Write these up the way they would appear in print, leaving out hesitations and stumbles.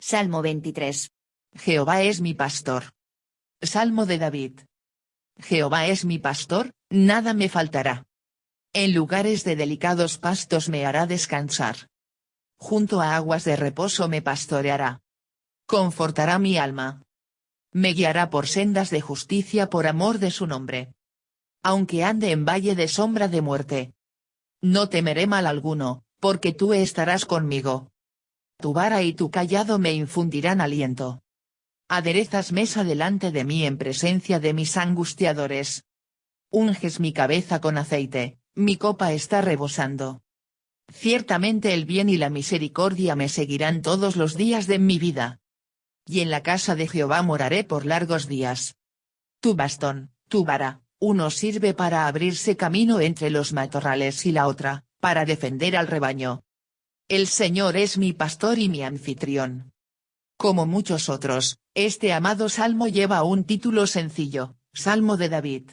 Salmo 23. Jehová es mi pastor. Salmo de David. Jehová es mi pastor, nada me faltará. En lugares de delicados pastos me hará descansar. Junto a aguas de reposo me pastoreará. Confortará mi alma. Me guiará por sendas de justicia por amor de su nombre. Aunque ande en valle de sombra de muerte, no temeré mal alguno, porque tú estarás conmigo. Tu vara y tu cayado me infundirán aliento. Aderezas mesa delante de mí en presencia de mis angustiadores. Unges mi cabeza con aceite, mi copa está rebosando. Ciertamente el bien y la misericordia me seguirán todos los días de mi vida. Y en la casa de Jehová moraré por largos días. Tu bastón, tu vara, uno sirve para abrirse camino entre los matorrales y la otra, para defender al rebaño. El Señor es mi pastor y mi anfitrión. Como muchos otros, este amado salmo lleva un título sencillo, Salmo de David.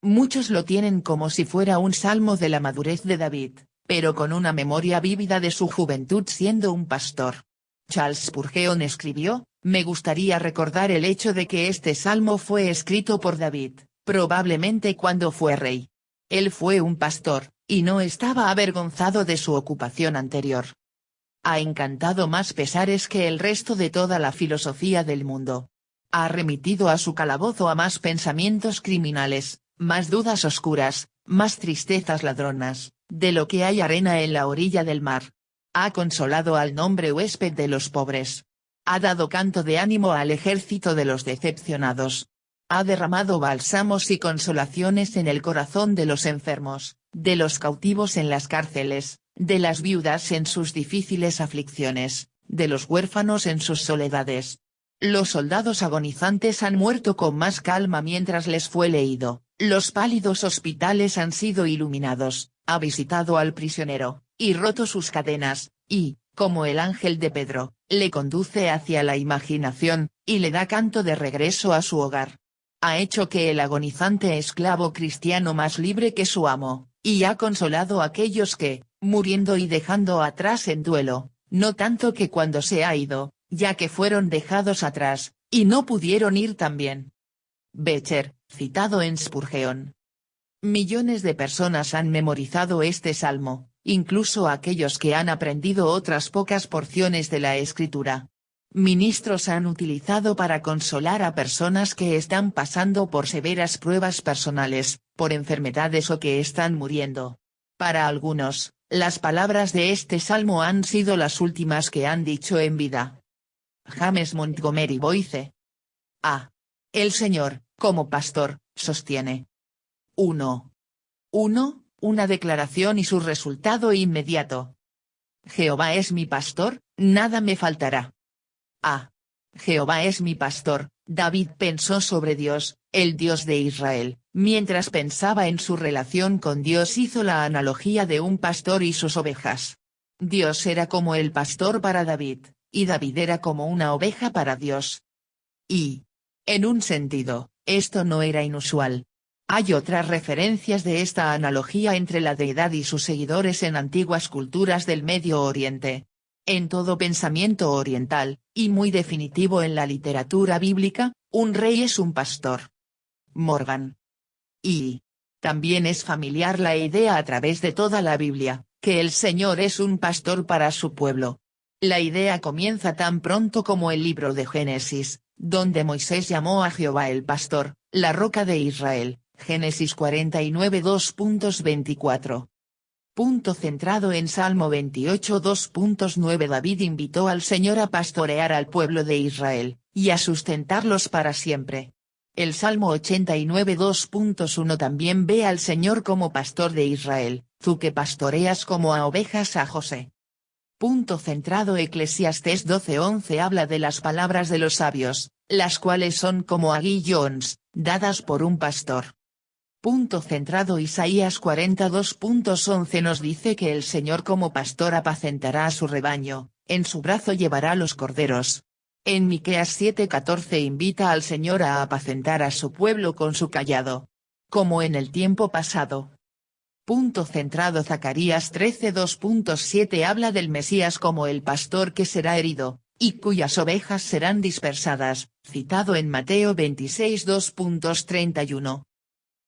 Muchos lo tienen como si fuera un salmo de la madurez de David, pero con una memoria vívida de su juventud siendo un pastor. Charles Spurgeon escribió, me gustaría recordar el hecho de que este salmo fue escrito por David, probablemente cuando fue rey. Él fue un pastor, y no estaba avergonzado de su ocupación anterior. Ha encantado más pesares que el resto de toda la filosofía del mundo. Ha remitido a su calabozo a más pensamientos criminales, más dudas oscuras, más tristezas ladronas, de lo que hay arena en la orilla del mar. Ha consolado al nombre huésped de los pobres. Ha dado canto de ánimo al ejército de los decepcionados. Ha derramado bálsamos y consolaciones en el corazón de los enfermos, de los cautivos en las cárceles, de las viudas en sus difíciles aflicciones, de los huérfanos en sus soledades. Los soldados agonizantes han muerto con más calma mientras les fue leído, los pálidos hospitales han sido iluminados, ha visitado al prisionero, y roto sus cadenas, y, como el ángel de Pedro, le conduce hacia la imaginación, y le da canto de regreso a su hogar. Ha hecho que el agonizante esclavo cristiano más libre que su amo, y ha consolado a aquellos que, muriendo y dejando atrás en duelo, no tanto que cuando se ha ido, ya que fueron dejados atrás, y no pudieron ir también. Becher, citado en Spurgeon. Millones de personas han memorizado este salmo, incluso aquellos que han aprendido otras pocas porciones de la escritura. Ministros han utilizado para consolar a personas que están pasando por severas pruebas personales, por enfermedades o que están muriendo. Para algunos, las palabras de este salmo han sido las últimas que han dicho en vida. James Montgomery Boyce. A. El Señor, como pastor, sostiene. 1. Una declaración y su resultado inmediato. Jehová es mi pastor, nada me faltará. A. Jehová es mi pastor. David pensó sobre Dios, el Dios de Israel, mientras pensaba en su relación con Dios hizo la analogía de un pastor y sus ovejas. Dios era como el pastor para David, y David era como una oveja para Dios. Y, en un sentido, esto no era inusual. Hay otras referencias de esta analogía entre la deidad y sus seguidores en antiguas culturas del Medio Oriente. En todo pensamiento oriental, y muy definitivo en la literatura bíblica, un rey es un pastor. Morgan. Y también es familiar la idea a través de toda la Biblia, que el Señor es un pastor para su pueblo. La idea comienza tan pronto como el libro de Génesis, donde Moisés llamó a Jehová el pastor, la roca de Israel, Génesis 49 2.24. Punto centrado en Salmo 28 2.9 David invitó al Señor a pastorear al pueblo de Israel, y a sustentarlos para siempre. El Salmo 89 2.1 también ve al Señor como pastor de Israel, tú que pastoreas como a ovejas a José. Punto centrado Eclesiastés 12:11 habla de las palabras de los sabios, las cuales son como aguillones, dadas por un pastor. Punto centrado Isaías 42.11 nos dice que el Señor como pastor apacentará a su rebaño, en su brazo llevará los corderos. En Miqueas 7:14 invita al Señor a apacentar a su pueblo con su cayado. Como en el tiempo pasado. Punto centrado Zacarías 13:2.7 habla del Mesías como el pastor que será herido, y cuyas ovejas serán dispersadas, citado en Mateo 26 2.31.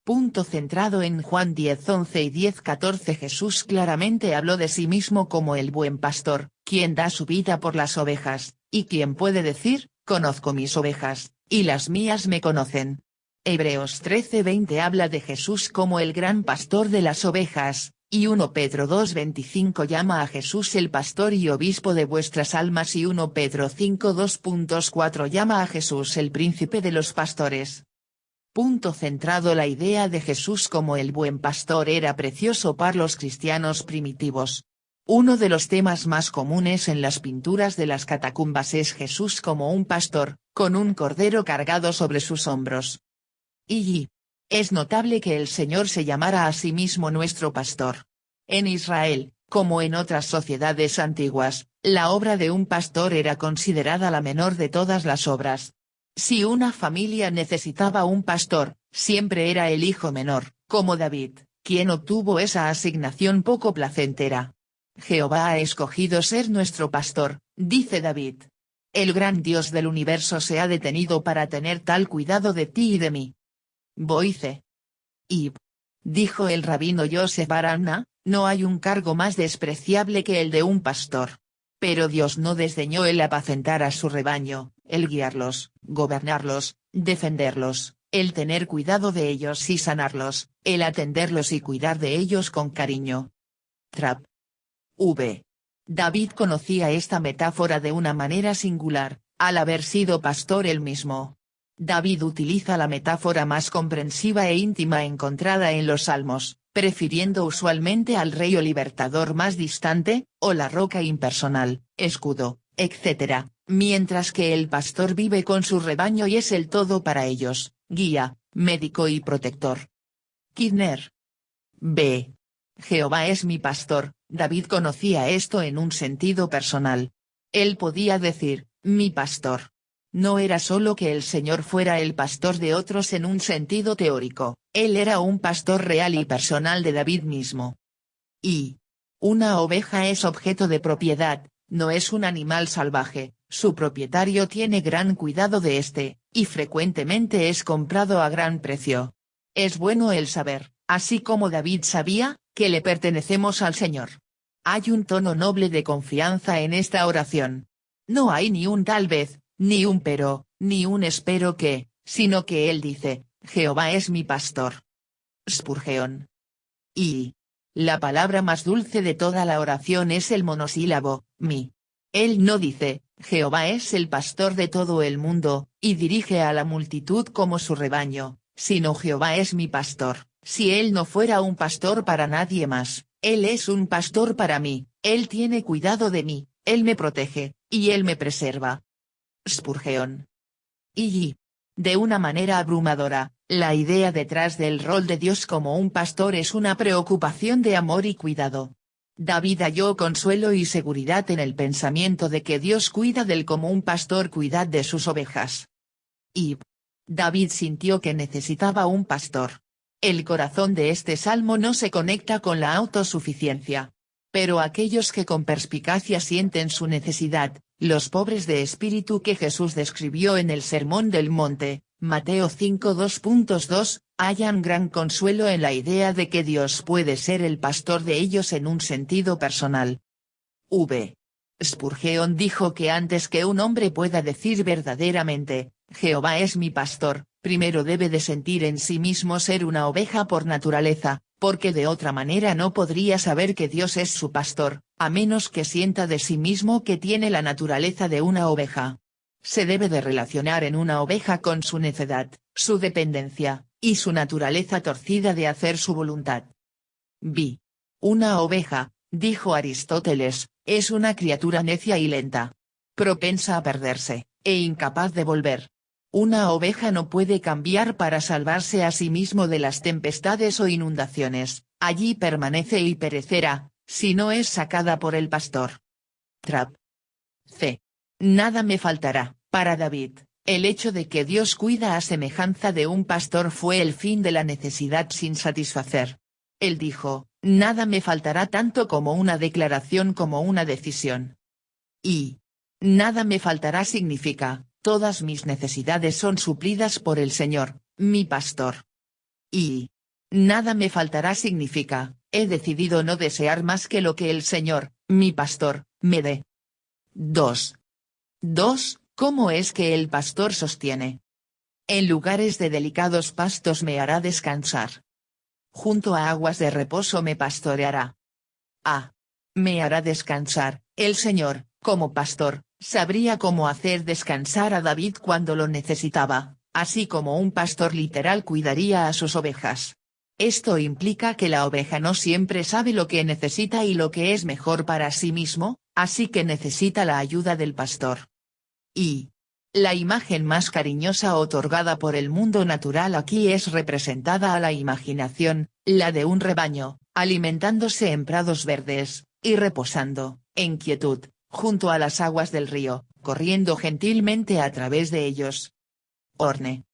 Punto centrado en Juan 10:11 y 10:14. Jesús claramente habló de sí mismo como el buen pastor, quien da su vida por las ovejas, y quien puede decir, conozco mis ovejas, y las mías me conocen. Hebreos 13:20 habla de Jesús como el gran pastor de las ovejas, y 1 Pedro 2:25 llama a Jesús el pastor y obispo de vuestras almas y 1 Pedro 5:2.4 llama a Jesús el príncipe de los pastores. Punto centrado. La idea de Jesús como el buen pastor era precioso para los cristianos primitivos. Uno de los temas más comunes en las pinturas de las catacumbas es Jesús como un pastor, con un cordero cargado sobre sus hombros. Y es notable que el Señor se llamara a sí mismo nuestro pastor. En Israel, como en otras sociedades antiguas, la obra de un pastor era considerada la menor de todas las obras. Si una familia necesitaba un pastor, siempre era el hijo menor, como David, quien obtuvo esa asignación poco placentera. Jehová ha escogido ser nuestro pastor, dice David. El gran Dios del universo se ha detenido para tener tal cuidado de ti y de mí. Boice. Y dijo el rabino Yosef Baranna, no hay un cargo más despreciable que el de un pastor. Pero Dios no desdeñó el apacentar a su rebaño, el guiarlos, gobernarlos, defenderlos, el tener cuidado de ellos y sanarlos, el atenderlos y cuidar de ellos con cariño. Trap. V. David conocía esta metáfora de una manera singular, al haber sido pastor él mismo. David utiliza la metáfora más comprensiva e íntima encontrada en los Salmos, prefiriendo usualmente al rey o libertador más distante, o la roca impersonal, escudo, etc., mientras que el pastor vive con su rebaño y es el todo para ellos, guía, médico y protector. Kidner. B. Jehová es mi pastor. David conocía esto en un sentido personal. Él podía decir, mi pastor. No era solo que el Señor fuera el pastor de otros en un sentido teórico, él era un pastor real y personal de David mismo. Y una oveja es objeto de propiedad, no es un animal salvaje, su propietario tiene gran cuidado de éste, y frecuentemente es comprado a gran precio. Es bueno el saber, así como David sabía, que le pertenecemos al Señor. Hay un tono noble de confianza en esta oración. No hay ni un tal vez, ni un pero, ni un espero que, sino que él dice, Jehová es mi pastor. Spurgeon. Y la palabra más dulce de toda la oración es el monosílabo, mi. Él no dice, Jehová es el pastor de todo el mundo, y dirige a la multitud como su rebaño, sino Jehová es mi pastor. Si él no fuera un pastor para nadie más, él es un pastor para mí, él tiene cuidado de mí, él me protege, y él me preserva. Spurgeon. Y, de una manera abrumadora, la idea detrás del rol de Dios como un pastor es una preocupación de amor y cuidado. David halló consuelo y seguridad en el pensamiento de que Dios cuida del como un pastor cuida de sus ovejas. Y David sintió que necesitaba un pastor. El corazón de este salmo no se conecta con la autosuficiencia. Pero aquellos que con perspicacia sienten su necesidad, los pobres de espíritu que Jesús describió en el Sermón del Monte, Mateo 5:2.2, hallan gran consuelo en la idea de que Dios puede ser el pastor de ellos en un sentido personal. V. Spurgeon dijo que antes que un hombre pueda decir verdaderamente, Jehová es mi pastor, primero debe de sentir en sí mismo ser una oveja por naturaleza, porque de otra manera no podría saber que Dios es su pastor, a menos que sienta de sí mismo que tiene la naturaleza de una oveja. Se debe de relacionar en una oveja con su necedad, su dependencia, y su naturaleza torcida de hacer su voluntad. B. Una oveja, dijo Aristóteles, es una criatura necia y lenta, propensa a perderse, e incapaz de volver. Una oveja no puede cambiar para salvarse a sí mismo de las tempestades o inundaciones, allí permanece y perecerá, si no es sacada por el pastor. Trapp. C. Nada me faltará. Para David, el hecho de que Dios cuida a semejanza de un pastor fue el fin de la necesidad sin satisfacer. Él dijo, nada me faltará tanto como una declaración como una decisión. Y nada me faltará significa, todas mis necesidades son suplidas por el Señor, mi pastor. Y nada me faltará significa, he decidido no desear más que lo que el Señor, mi pastor, me dé. 2. ¿Cómo es que el pastor sostiene? En lugares de delicados pastos me hará descansar. Junto a aguas de reposo me pastoreará. A. Me hará descansar, el Señor, como pastor, sabría cómo hacer descansar a David cuando lo necesitaba, así como un pastor literal cuidaría a sus ovejas. Esto implica que la oveja no siempre sabe lo que necesita y lo que es mejor para sí mismo, así que necesita la ayuda del pastor. Y la imagen más cariñosa otorgada por el mundo natural aquí es representada a la imaginación, la de un rebaño, alimentándose en prados verdes, y reposando, en quietud, junto a las aguas del río, corriendo gentilmente a través de ellos. Orne.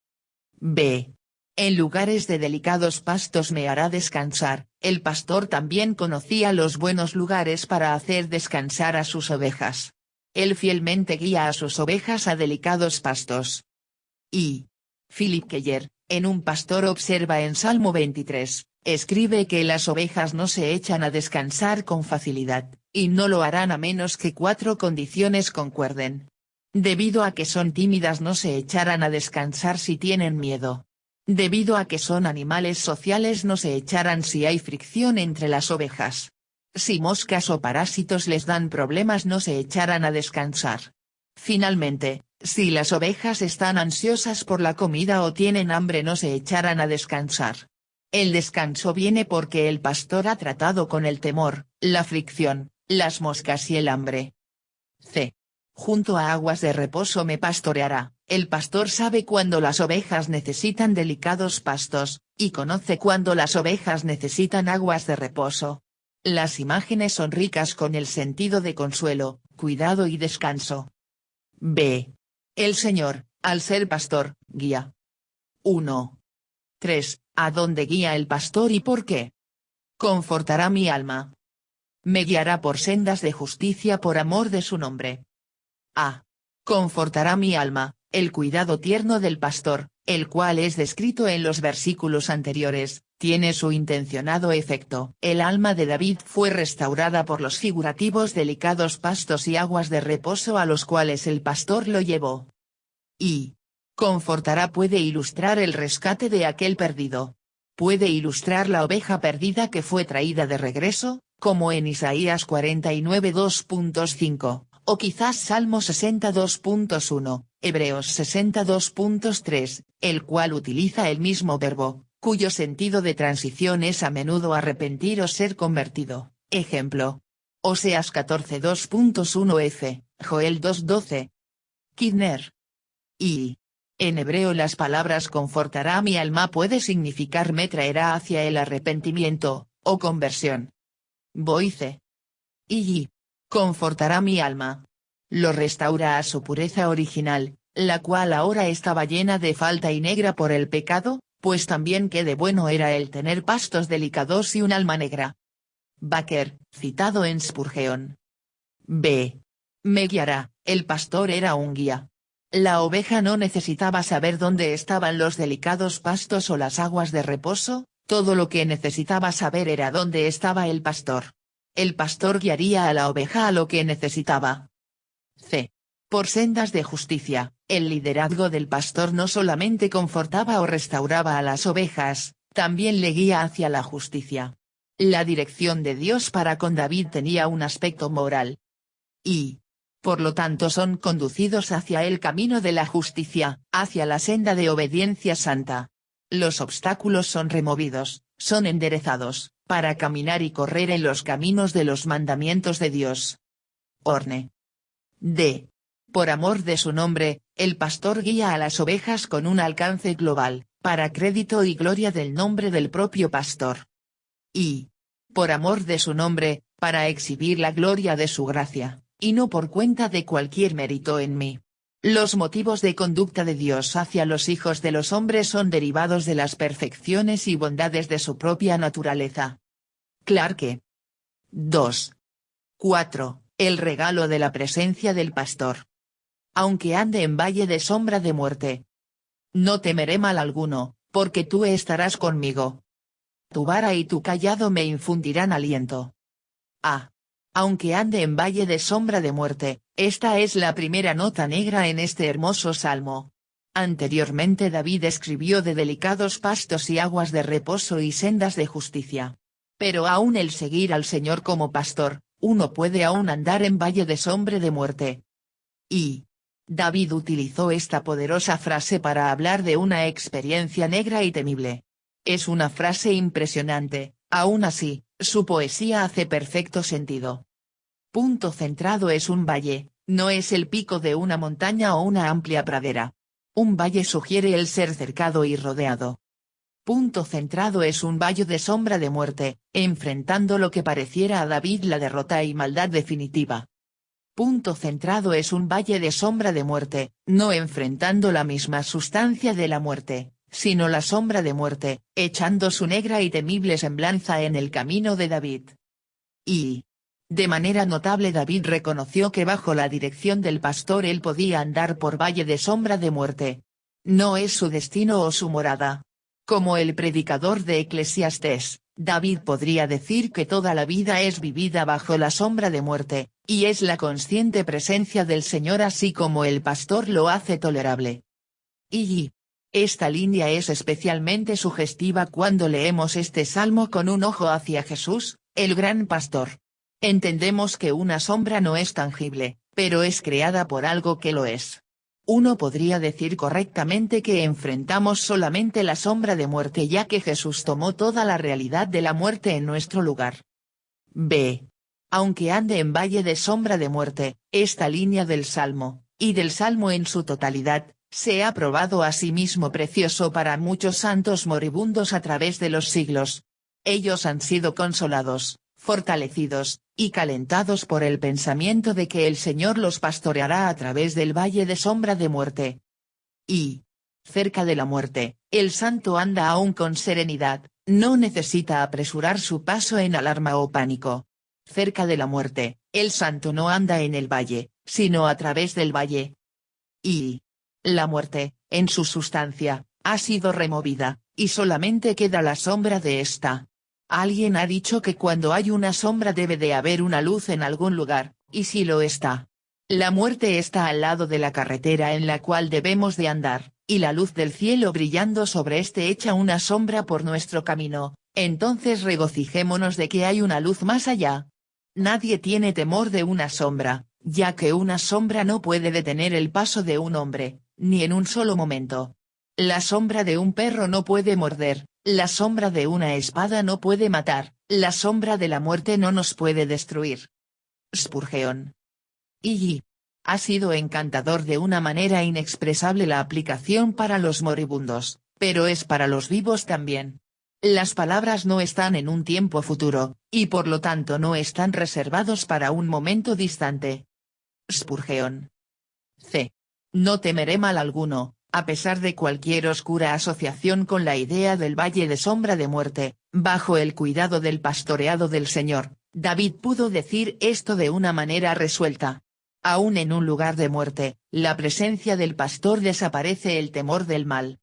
B. En lugares de delicados pastos me hará descansar, el pastor también conocía los buenos lugares para hacer descansar a sus ovejas. Él fielmente guía a sus ovejas a delicados pastos. Y Philip Keller, en Un pastor observa en Salmo 23, escribe que las ovejas no se echan a descansar con facilidad, y no lo harán a menos que 4 condiciones concuerden. Debido a que son tímidas no se echarán a descansar si tienen miedo. Debido a que son animales sociales no se echarán si hay fricción entre las ovejas. Si moscas o parásitos les dan problemas no se echarán a descansar. Finalmente, si las ovejas están ansiosas por la comida o tienen hambre no se echarán a descansar. El descanso viene porque el pastor ha tratado con el temor, la fricción, las moscas y el hambre. C. Junto a aguas de reposo me pastoreará, el pastor sabe cuándo las ovejas necesitan delicados pastos, y conoce cuándo las ovejas necesitan aguas de reposo. Las imágenes son ricas con el sentido de consuelo, cuidado y descanso. B. El Señor, al ser pastor, guía. 1. 3. ¿A dónde guía el pastor y por qué? Confortará mi alma. Me guiará por sendas de justicia por amor de su nombre. A. Confortará mi alma, el cuidado tierno del pastor, el cual es descrito en los versículos anteriores, tiene su intencionado efecto. El alma de David fue restaurada por los figurativos delicados pastos y aguas de reposo a los cuales el pastor lo llevó. Y confortará puede ilustrar el rescate de aquel perdido. Puede ilustrar la oveja perdida que fue traída de regreso, como en Isaías 49:2.5. O quizás Salmo 62.1, Hebreos 62.3, el cual utiliza el mismo verbo, cuyo sentido de transición es a menudo arrepentir o ser convertido. Ejemplo. Oseas 14:2.1 Joel 2:12. Kidner. Y en hebreo las palabras confortará mi alma puede significar me traerá hacia el arrepentimiento, o conversión. Boice. Y confortará mi alma. Lo restaura a su pureza original, la cual ahora estaba llena de falta y negra por el pecado, pues también qué de bueno era el tener pastos delicados y un alma negra. Baker, citado en Spurgeon. B. Me guiará, el pastor era un guía. La oveja no necesitaba saber dónde estaban los delicados pastos o las aguas de reposo, todo lo que necesitaba saber era dónde estaba el pastor. El pastor guiaría a la oveja a lo que necesitaba. C. Por sendas de justicia, el liderazgo del pastor no solamente confortaba o restauraba a las ovejas, también le guía hacia la justicia. La dirección de Dios para con David tenía un aspecto moral. Y por lo tanto son conducidos hacia el camino de la justicia, hacia la senda de obediencia santa. Los obstáculos son removidos, son enderezados, para caminar y correr en los caminos de los mandamientos de Dios. Orne. D. Por amor de su nombre, el pastor guía a las ovejas con un alcance global, para crédito y gloria del nombre del propio pastor. Y por amor de su nombre, para exhibir la gloria de su gracia, y no por cuenta de cualquier mérito en mí. Los motivos de conducta de Dios hacia los hijos de los hombres son derivados de las perfecciones y bondades de su propia naturaleza. Clarke. 2. 4. el regalo de la presencia del pastor. Aunque ande en valle de sombra de muerte, no temeré mal alguno, porque tú estarás conmigo. Tu vara y tu cayado me infundirán aliento. Aunque ande en valle de sombra de muerte, esta es la primera nota negra en este hermoso salmo. Anteriormente David escribió de delicados pastos y aguas de reposo y sendas de justicia. Pero aún el seguir al Señor como pastor, uno puede aún andar en valle de sombra de muerte. Y David utilizó esta poderosa frase para hablar de una experiencia negra y temible. Es una frase impresionante, aún así, su poesía hace perfecto sentido. Punto centrado es un valle, no es el pico de una montaña o una amplia pradera. Un valle sugiere el ser cercado y rodeado. Punto centrado es un valle de sombra de muerte, enfrentando lo que pareciera a David la derrota y maldad definitiva. Punto centrado es un valle de sombra de muerte, no enfrentando la misma sustancia de la muerte, sino la sombra de muerte, echando su negra y temible semblanza en el camino de David. Y de manera notable David reconoció que bajo la dirección del pastor él podía andar por valle de sombra de muerte. No es su destino o su morada. Como el predicador de Eclesiastés, David podría decir que toda la vida es vivida bajo la sombra de muerte, y es la consciente presencia del Señor así como el pastor lo hace tolerable. Y esta línea es especialmente sugestiva cuando leemos este salmo con un ojo hacia Jesús, el gran pastor. Entendemos que una sombra no es tangible, pero es creada por algo que lo es. Uno podría decir correctamente que enfrentamos solamente la sombra de muerte ya que Jesús tomó toda la realidad de la muerte en nuestro lugar. Aunque ande en valle de sombra de muerte, esta línea del Salmo, y del Salmo en su totalidad, se ha probado a sí mismo precioso para muchos santos moribundos a través de los siglos. Ellos han sido consolados, fortalecidos, y calentados por el pensamiento de que el Señor los pastoreará a través del valle de sombra de muerte. Y cerca de la muerte, el santo anda aún con serenidad, no necesita apresurar su paso en alarma o pánico. Cerca de la muerte, el santo no anda en el valle, sino a través del valle. Y la muerte, en su sustancia, ha sido removida, y solamente queda la sombra de esta. Alguien ha dicho que cuando hay una sombra debe de haber una luz en algún lugar, y si lo está. La muerte está al lado de la carretera en la cual debemos de andar, y la luz del cielo brillando sobre este echa una sombra por nuestro camino, entonces regocijémonos de que hay una luz más allá. Nadie tiene temor de una sombra, ya que una sombra no puede detener el paso de un hombre, ni en un solo momento. La sombra de un perro no puede morder, la sombra de una espada no puede matar, la sombra de la muerte no nos puede destruir. Spurgeon. Y ha sido encantador de una manera inexpresable la aplicación para los moribundos, pero es para los vivos también. Las palabras no están en un tiempo futuro, y por lo tanto no están reservados para un momento distante. Spurgeon. No temeré mal alguno, a pesar de cualquier oscura asociación con la idea del valle de sombra de muerte, bajo el cuidado del pastoreado del Señor, David pudo decir esto de una manera resuelta. Aún en un lugar de muerte, la presencia del pastor desaparece el temor del mal.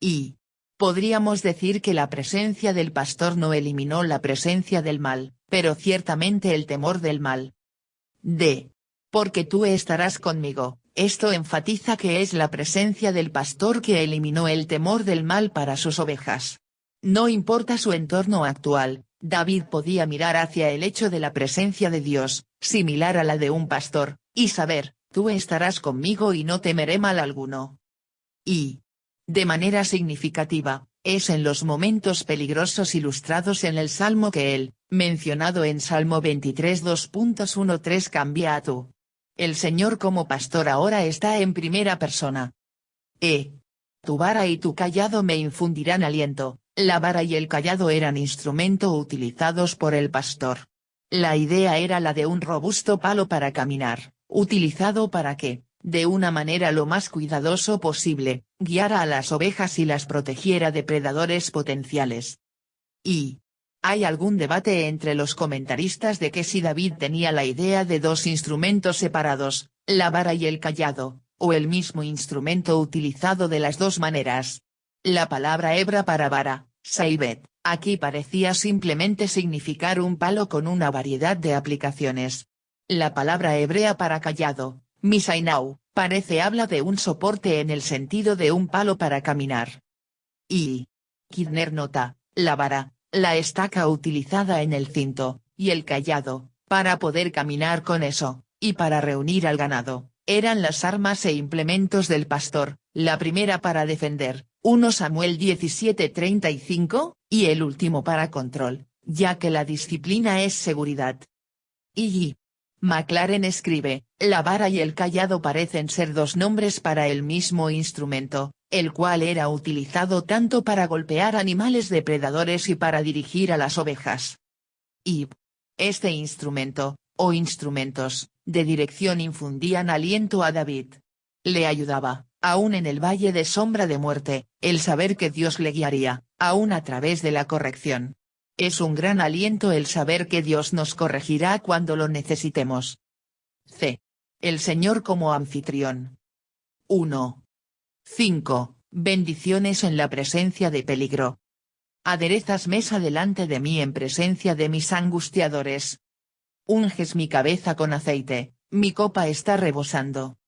Y podríamos decir que la presencia del pastor no eliminó la presencia del mal, pero ciertamente el temor del mal. Porque tú estarás conmigo, esto enfatiza que es la presencia del pastor que eliminó el temor del mal para sus ovejas. No importa su entorno actual, David podía mirar hacia el hecho de la presencia de Dios, similar a la de un pastor, y saber, tú estarás conmigo y no temeré mal alguno. Y de manera significativa, es en los momentos peligrosos ilustrados en el Salmo que él, mencionado en Salmo 23 2.13 cambia a tú. El Señor como pastor ahora está en primera persona. Tu vara y tu cayado me infundirán aliento. La vara y el cayado eran instrumento utilizados por el pastor. La idea era la de un robusto palo para caminar, utilizado para que, de una manera lo más cuidadoso posible, guiara a las ovejas y las protegiera de predadores potenciales. Y Hay algún debate entre los comentaristas de que si David tenía la idea de dos instrumentos separados, la vara y el cayado, o el mismo instrumento utilizado de las dos maneras. La palabra hebra para vara, saibet, aquí parecía simplemente significar un palo con una variedad de aplicaciones. La palabra hebrea para cayado, misainau, habla de un soporte en el sentido de un palo para caminar. Y Kidner nota, la vara, la estaca utilizada en el cinto, y el cayado, para poder caminar con eso, y para reunir al ganado, eran las armas e implementos del pastor, la primera para defender, 1 Samuel 17:35, y el último para control, ya que la disciplina es seguridad. Y McLaren escribe, la vara y el cayado parecen ser dos nombres para el mismo instrumento, el cual era utilizado tanto para golpear animales depredadores y para dirigir a las ovejas. Y este instrumento, o instrumentos, de dirección infundían aliento a David. Le ayudaba, aún en el valle de sombra de muerte, el saber que Dios le guiaría, aún a través de la corrección. Es un gran aliento el saber que Dios nos corregirá cuando lo necesitemos. C. El Señor como anfitrión. 1. 5. Bendiciones en la presencia de peligro. Aderezas mesa delante de mí en presencia de mis angustiadores. Unges mi cabeza con aceite, mi copa está rebosando.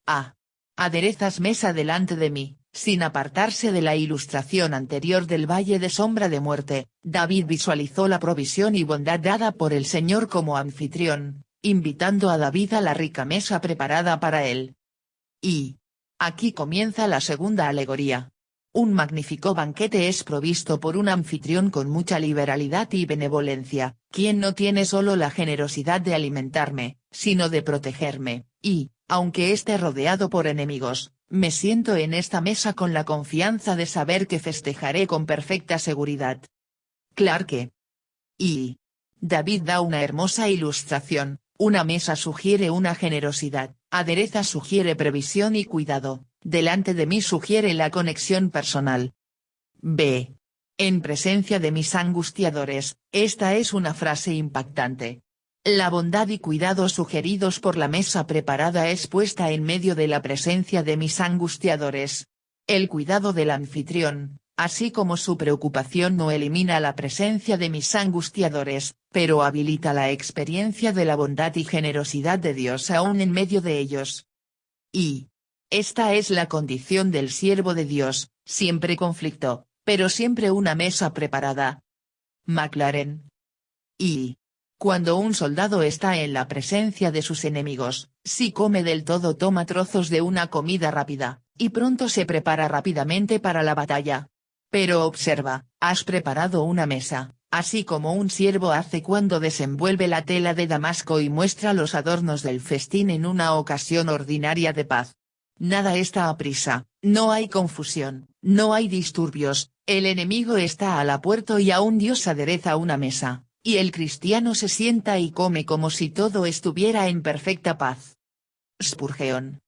A. Aderezas mesa delante de mí. Sin apartarse de la ilustración anterior del valle de sombra de muerte, David visualizó la provisión y bondad dada por el Señor como anfitrión, invitando a David a la rica mesa preparada para él. Y aquí comienza la segunda alegoría. Un magnífico banquete es provisto por un anfitrión con mucha liberalidad y benevolencia, quien no tiene solo la generosidad de alimentarme, sino de protegerme, y, aunque esté rodeado por enemigos, me siento en esta mesa con la confianza de saber que festejaré con perfecta seguridad. Clarke. Y David da una hermosa ilustración, una mesa sugiere una generosidad, adereza sugiere previsión y cuidado, delante de mí sugiere la conexión personal. B. En presencia de mis angustiadores, esta es una frase impactante. La bondad y cuidado sugeridos por la mesa preparada es puesta en medio de la presencia de mis angustiadores. El cuidado del anfitrión, así como su preocupación no elimina la presencia de mis angustiadores, pero habilita la experiencia de la bondad y generosidad de Dios aún en medio de ellos. Y esta es la condición del siervo de Dios, siempre conflicto, pero siempre una mesa preparada. McLaren. Y cuando un soldado está en la presencia de sus enemigos, si come del todo toma trozos de una comida rápida, y pronto se prepara rápidamente para la batalla. Pero observa, has preparado una mesa, así como un siervo hace cuando desenvuelve la tela de damasco y muestra los adornos del festín en una ocasión ordinaria de paz. Nada está a prisa, no hay confusión, no hay disturbios, el enemigo está a la puerta y aún Dios adereza una mesa. Y el cristiano se sienta y come como si todo estuviera en perfecta paz. Spurgeon.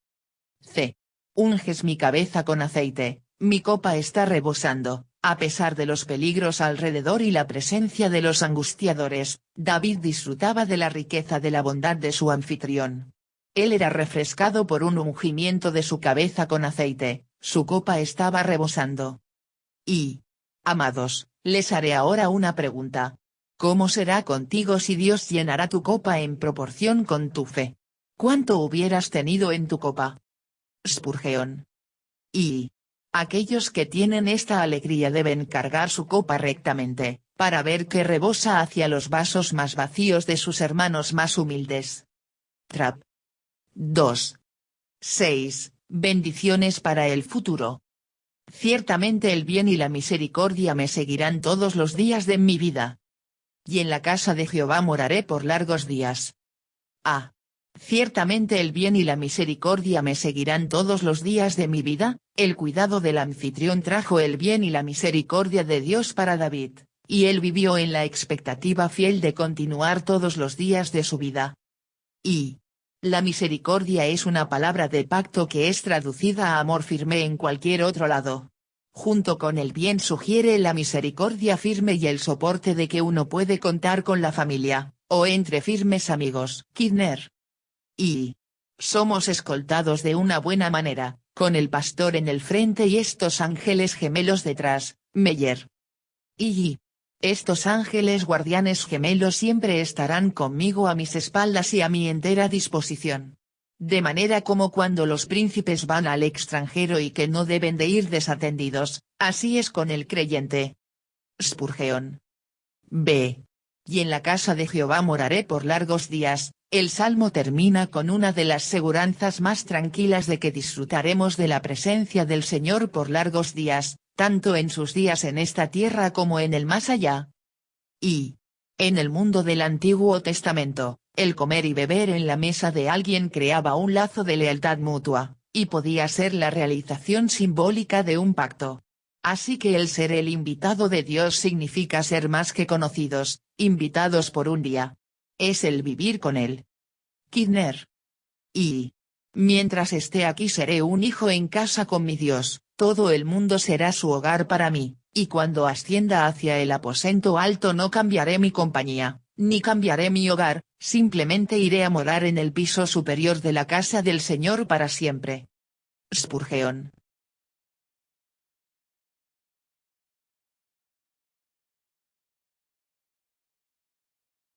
C. Unges mi cabeza con aceite, mi copa está rebosando, a pesar de los peligros alrededor y la presencia de los angustiadores, David disfrutaba de la riqueza de la bondad de su anfitrión. Él era refrescado por un ungimiento de su cabeza con aceite, su copa estaba rebosando. Y, amados, les haré ahora una pregunta. ¿Cómo será contigo si Dios llenará tu copa en proporción con tu fe? ¿Cuánto hubieras tenido en tu copa? Spurgeon. Y aquellos que tienen esta alegría deben cargar su copa rectamente, para ver que rebosa hacia los vasos más vacíos de sus hermanos más humildes. Trapp. 2. 6. Bendiciones para el futuro. Ciertamente el bien y la misericordia me seguirán todos los días de mi vida. Y en la casa de Jehová moraré por largos días. A. Ciertamente el bien y la misericordia me seguirán todos los días de mi vida. El cuidado del anfitrión trajo el bien y la misericordia de Dios para David, y él vivió en la expectativa fiel de continuar todos los días de su vida. Y la misericordia es una palabra de pacto que es traducida a amor firme en cualquier otro lado. junto con el bien sugiere la misericordia firme y el soporte de que uno puede contar con la familia, o entre firmes amigos. Kidner. Y somos escoltados de una buena manera, con el pastor en el frente y estos ángeles gemelos detrás, Meyer. Y estos ángeles guardianes gemelos siempre estarán conmigo a mis espaldas y a mi entera disposición. De manera como cuando los príncipes van al extranjero y que no deben de ir desatendidos, así es con el creyente. Spurgeon. B. Y en la casa de Jehová moraré por largos días. El salmo termina con una de las seguranzas más tranquilas de que disfrutaremos de la presencia del Señor por largos días, tanto en sus días en esta tierra como en el más allá. Y en el mundo del Antiguo Testamento, el comer y beber en la mesa de alguien creaba un lazo de lealtad mutua, y podía ser la realización simbólica de un pacto. Así que el ser el invitado de Dios significa ser más que conocidos, invitados por un día. Es el vivir con Él. Kidner. Y mientras esté aquí seré un hijo en casa con mi Dios, todo el mundo será su hogar para mí, y cuando ascienda hacia el aposento alto no cambiaré mi compañía, ni cambiaré mi hogar, simplemente iré a morar en el piso superior de la casa del Señor para siempre. Spurgeon.